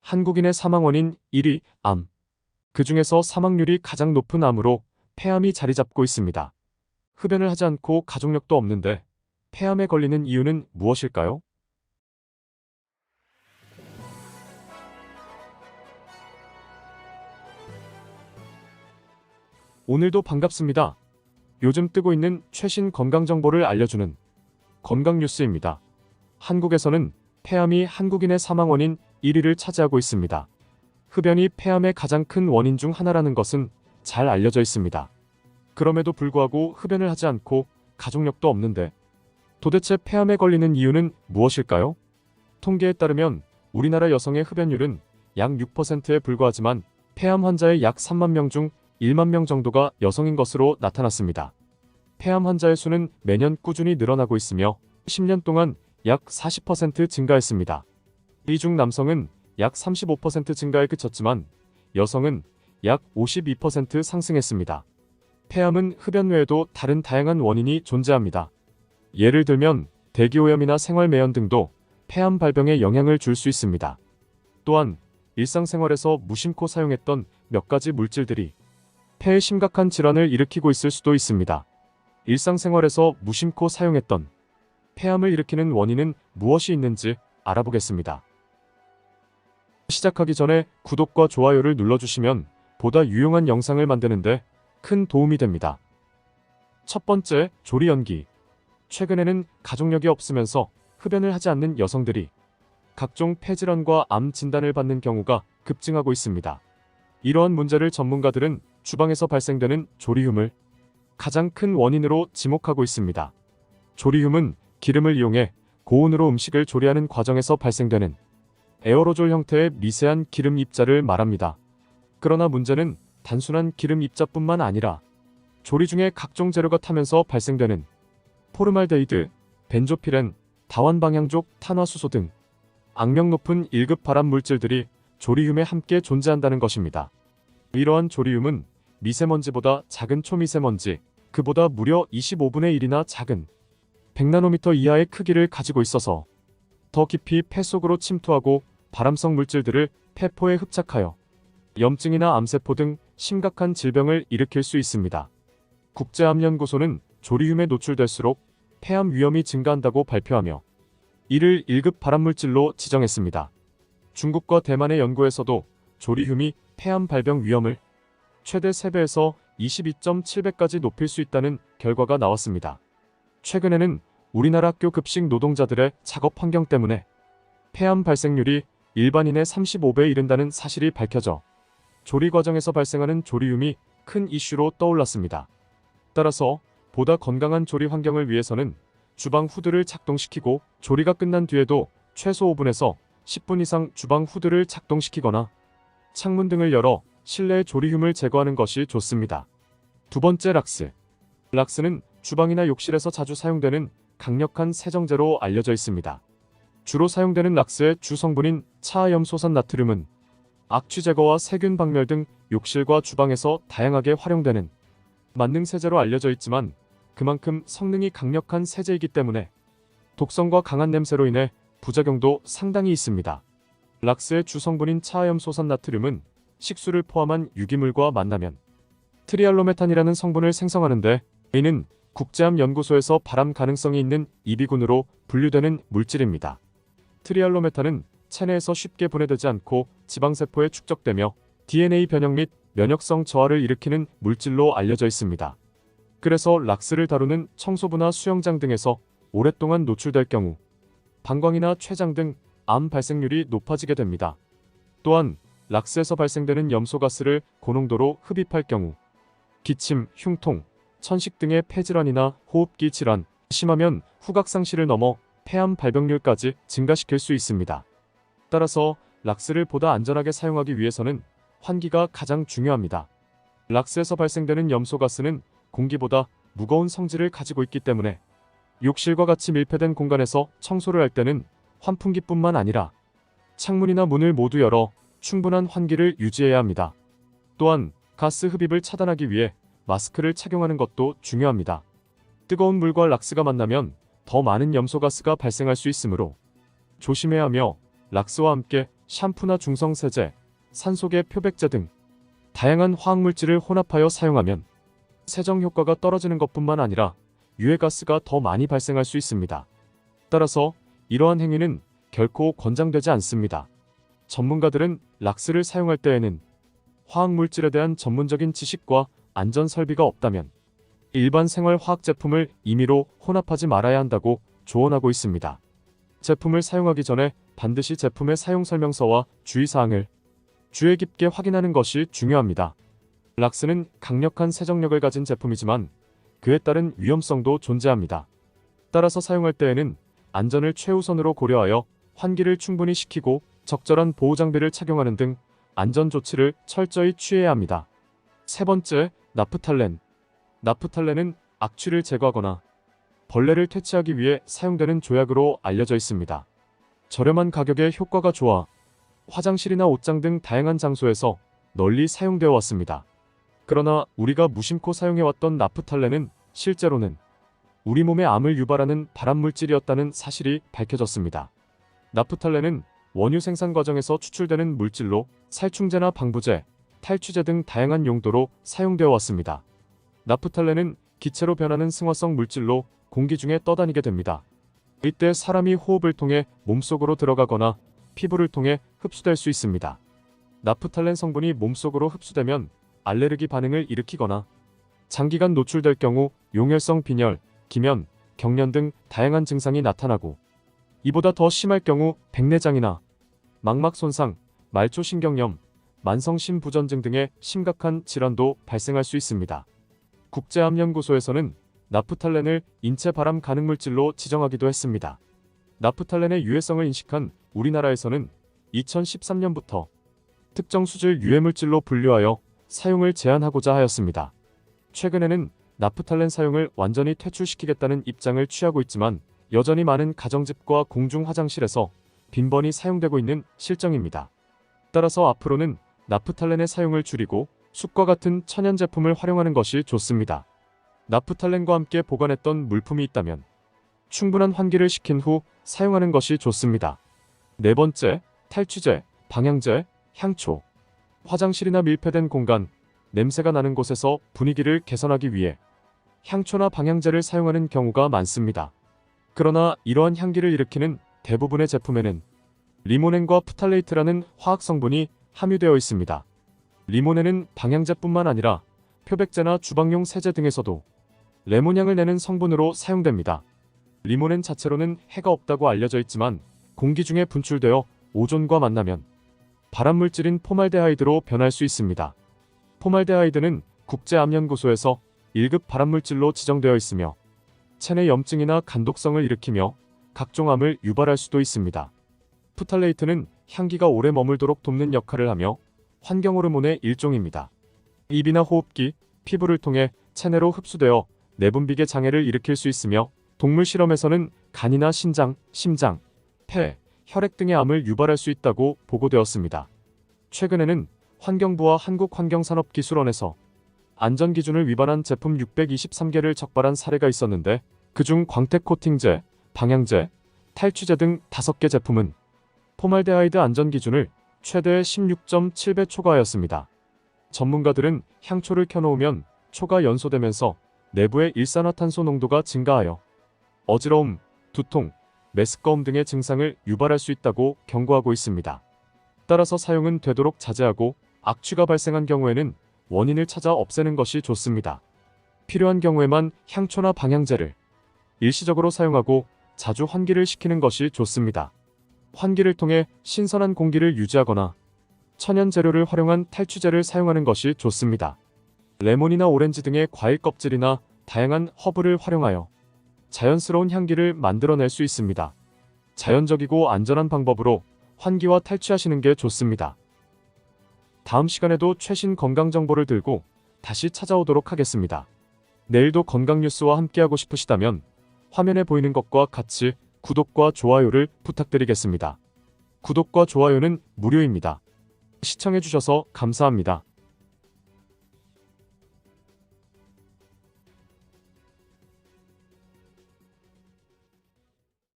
한국인의 사망 원인 1위, 암. 그 중에서 사망률이 가장 높은 암으로 폐암이 자리 잡고 있습니다. 흡연을 하지 않고 가족력도 없는데 폐암에 걸리는 이유는 무엇일까요? 오늘도 반갑습니다. 요즘 뜨고 있는 최신 건강 정보를 알려주는 건강 뉴스입니다. 한국에서는 폐암이 한국인의 사망 원인 1위를 차지하고 있습니다. 흡연이 폐암의 가장 큰 원인 중 하나라는 것은 잘 알려져 있습니다. 그럼에도 불구하고 흡연을 하지 않고 가족력도 없는데 도대체 폐암에 걸리는 이유는 무엇일까요? 통계에 따르면 우리나라 여성의 흡연율은 약 6%에 불과하지만 폐암 환자의 약 3만 명 중 1만 명 정도가 여성인 것으로 나타났습니다. 폐암 환자의 수는 매년 꾸준히 늘어나고 있으며 10년 동안 약 40% 증가했습니다. 이 중 남성은 약 35% 증가에 그쳤지만 여성은 약 52% 상승했습니다. 폐암은 흡연 외에도 다른 다양한 원인이 존재합니다. 예를 들면 대기오염이나 생활매연 등도 폐암 발병에 영향을 줄 수 있습니다. 또한 일상생활에서 무심코 사용했던 몇 가지 물질들이 폐에 심각한 질환을 일으키고 있을 수도 있습니다. 일상생활에서 무심코 사용했던 폐암을 일으키는 원인은 무엇이 있는지 알아보겠습니다. 시작하기 전에 구독과 좋아요를 눌러주시면 보다 유용한 영상을 만드는데 큰 도움이 됩니다. 첫 번째, 조리연기. 최근에는 가족력이 없으면서 흡연을 하지 않는 여성들이 각종 폐질환과 암 진단을 받는 경우가 급증하고 있습니다. 이러한 문제를 전문가들은 주방에서 발생되는 조리흉을 가장 큰 원인으로 지목하고 있습니다. 조리흉은 기름을 이용해 고온으로 음식을 조리하는 과정에서 발생되는 에어로졸 형태의 미세한 기름 입자를 말합니다. 그러나 문제는 단순한 기름 입자뿐만 아니라 조리 중에 각종 재료가 타면서 발생되는 포르말데히드, 벤조피렌, 다원방향족, 탄화수소 등 악명 높은 1급 발암 물질들이 조리흉에 함께 존재한다는 것입니다. 이러한 조리흉은 미세먼지보다 작은 초미세먼지, 그보다 무려 25분의 1이나 작은 100나노미터 이하의 크기를 가지고 있어서 더 깊이 폐 속으로 침투하고 발암성 물질들을 폐포에 흡착하여 염증이나 암세포 등 심각한 질병을 일으킬 수 있습니다. 국제암연구소는 조리흉에 노출될수록 폐암 위험이 증가한다고 발표하며 이를 1급 발암물질로 지정했습니다. 중국과 대만의 연구에서도 조리흉이 폐암 발병 위험을 최대 3배에서 22.7배까지 높일 수 있다는 결과가 나왔습니다. 최근에는 우리나라 학교 급식 노동자들의 작업 환경 때문에 폐암 발생률이 일반인의 35배에 이른다는 사실이 밝혀져 조리 과정에서 발생하는 조리흉이 큰 이슈로 떠올랐습니다. 따라서 보다 건강한 조리 환경을 위해서는 주방 후드를 작동시키고 조리가 끝난 뒤에도 최소 5분에서 10분 이상 주방 후드를 작동시키거나 창문 등을 열어 실내 조리흉을 제거하는 것이 좋습니다. 두 번째, 락스. 락스는 주방이나 욕실에서 자주 사용되는 강력한 세정제로 알려져 있습니다. 주로 사용되는 락스의 주 성분인 차하염소산 나트륨은 악취 제거와 세균 박멸 등 욕실과 주방에서 다양하게 활용되는 만능 세제로 알려져 있지만 그만큼 성능이 강력한 세제이기 때문에 독성과 강한 냄새로 인해 부작용도 상당히 있습니다. 락스의 주 성분인 차하염소산 나트륨은 식수를 포함한 유기물과 만나면 트리알로메탄이라는 성분을 생성하는데 이는 국제암연구소에서 발암 가능성이 있는 이비군으로 분류되는 물질입니다. 트리알로메탄은 체내에서 쉽게 분해되지 않고 지방세포에 축적되며 DNA 변형 및 면역성 저하를 일으키는 물질로 알려져 있습니다. 그래서 락스를 다루는 청소부나 수영장 등에서 오랫동안 노출될 경우 방광이나 췌장 등 암 발생률이 높아지게 됩니다. 또한 락스에서 발생되는 염소가스를 고농도로 흡입할 경우 기침, 흉통, 천식 등의 폐질환이나 호흡기 질환, 심하면 후각상실을 넘어 폐암 발병률까지 증가시킬 수 있습니다. 따라서 락스를 보다 안전하게 사용하기 위해서는 환기가 가장 중요합니다. 락스에서 발생되는 염소가스는 공기보다 무거운 성질을 가지고 있기 때문에 욕실과 같이 밀폐된 공간에서 청소를 할 때는 환풍기뿐만 아니라 창문이나 문을 모두 열어 충분한 환기를 유지해야 합니다. 또한 가스 흡입을 차단하기 위해 마스크를 착용하는 것도 중요합니다. 뜨거운 물과 락스가 만나면 더 많은 염소가스가 발생할 수 있으므로 조심해야 하며 락스와 함께 샴푸나 중성세제, 산소계 표백제 등 다양한 화학물질을 혼합하여 사용하면 세정 효과가 떨어지는 것뿐만 아니라 유해가스가 더 많이 발생할 수 있습니다. 따라서 이러한 행위는 결코 권장되지 않습니다. 전문가들은 락스를 사용할 때에는 화학물질에 대한 전문적인 지식과 안전 설비가 없다면 일반 생활화학 제품을 임의로 혼합하지 말아야 한다고 조언하고 있습니다. 제품을 사용하기 전에 반드시 제품의 사용 설명서와 주의사항을 주의 깊게 확인하는 것이 중요합니다. 락스는 강력한 세정력을 가진 제품이지만 그에 따른 위험성도 존재합니다. 따라서 사용할 때에는 안전을 최우선으로 고려하여 환기를 충분히 시키고 적절한 보호장비를 착용하는 등 안전 조치를 철저히 취해야 합니다. 세 번째, 나프탈렌. 나프탈렌은 악취를 제거하거나 벌레를 퇴치하기 위해 사용되는 조약으로 알려져 있습니다. 저렴한 가격에 효과가 좋아 화장실이나 옷장 등 다양한 장소에서 널리 사용되어 왔습니다. 그러나 우리가 무심코 사용해왔던 나프탈렌은 실제로는 우리 몸에 암을 유발하는 발암물질이었다는 사실이 밝혀졌습니다. 나프탈렌은 원유 생산 과정에서 추출되는 물질로 살충제나 방부제, 탈취제 등 다양한 용도로 사용되어 왔습니다. 나프탈렌은 기체로 변하는 승화성 물질로 공기 중에 떠다니게 됩니다. 이때 사람이 호흡을 통해 몸속으로 들어가거나 피부를 통해 흡수될 수 있습니다. 나프탈렌 성분이 몸속으로 흡수되면 알레르기 반응을 일으키거나 장기간 노출될 경우 용혈성 빈혈, 기면, 경련 등 다양한 증상이 나타나고 이보다 더 심할 경우 백내장이나 망막 손상, 말초신경염, 만성심부전증 등의 심각한 질환도 발생할 수 있습니다. 국제암연구소에서는 나프탈렌을 인체 발암 가능 물질로 지정하기도 했습니다. 나프탈렌의 유해성을 인식한 우리나라에서는 2013년부터 특정 수질 유해물질로 분류하여 사용을 제한하고자 하였습니다. 최근에는 나프탈렌 사용을 완전히 퇴출시키겠다는 입장을 취하고 있지만 여전히 많은 가정집과 공중 화장실에서 빈번히 사용되고 있는 실정입니다. 따라서 앞으로는 나프탈렌의 사용을 줄이고 숯과 같은 천연 제품을 활용하는 것이 좋습니다. 나프탈렌과 함께 보관했던 물품이 있다면 충분한 환기를 시킨 후 사용하는 것이 좋습니다. 네 번째, 탈취제, 방향제, 향초. 화장실이나 밀폐된 공간, 냄새가 나는 곳에서 분위기를 개선하기 위해 향초나 방향제를 사용하는 경우가 많습니다. 그러나 이러한 향기를 일으키는 대부분의 제품에는 리모넨과 프탈레이트라는 화학 성분이 함유되어 있습니다. 리모넨은 방향제뿐만 아니라 표백제나 주방용 세제 등에서도 레몬향을 내는 성분으로 사용됩니다. 리모넨 자체로는 해가 없다고 알려져 있지만 공기 중에 분출되어 오존과 만나면 발암물질인 포말데하이드로 변할 수 있습니다. 포말데하이드는 국제암연구소에서 1급 발암물질로 지정되어 있으며 체내 염증이나 간독성을 일으키며 각종 암을 유발할 수도 있습니다. 프탈레이트는 향기가 오래 머물도록 돕는 역할을 하며 환경호르몬의 일종입니다. 입이나 호흡기, 피부를 통해 체내로 흡수되어 내분비계 장애를 일으킬 수 있으며 동물 실험에서는 간이나 신장, 심장, 폐, 혈액 등의 암을 유발할 수 있다고 보고되었습니다. 최근에는 환경부와 한국환경산업기술원에서 안전기준을 위반한 제품 623개를 적발한 사례가 있었는데 그중 광택코팅제, 방향제, 탈취제 등 5개 제품은 포말데하이드 안전기준을 최대 16.7배 초과하였습니다. 전문가들은 향초를 켜놓으면 초가 연소되면서 내부의 일산화탄소 농도가 증가하여 어지러움, 두통, 메스꺼움 등의 증상을 유발할 수 있다고 경고하고 있습니다. 따라서 사용은 되도록 자제하고 악취가 발생한 경우에는 원인을 찾아 없애는 것이 좋습니다. 필요한 경우에만 향초나 방향제를 일시적으로 사용하고 자주 환기를 시키는 것이 좋습니다. 환기를 통해 신선한 공기를 유지하거나 천연 재료를 활용한 탈취제를 사용하는 것이 좋습니다. 레몬이나 오렌지 등의 과일 껍질이나 다양한 허브를 활용하여 자연스러운 향기를 만들어낼 수 있습니다. 자연적이고 안전한 방법으로 환기와 탈취하시는 게 좋습니다. 다음 시간에도 최신 건강 정보를 들고 다시 찾아오도록 하겠습니다. 내일도 건강 뉴스와 함께하고 싶으시다면 화면에 보이는 것과 같이 구독과 좋아요를 부탁드리겠습니다. 구독과 좋아요는 무료입니다. 시청해주셔서 감사합니다.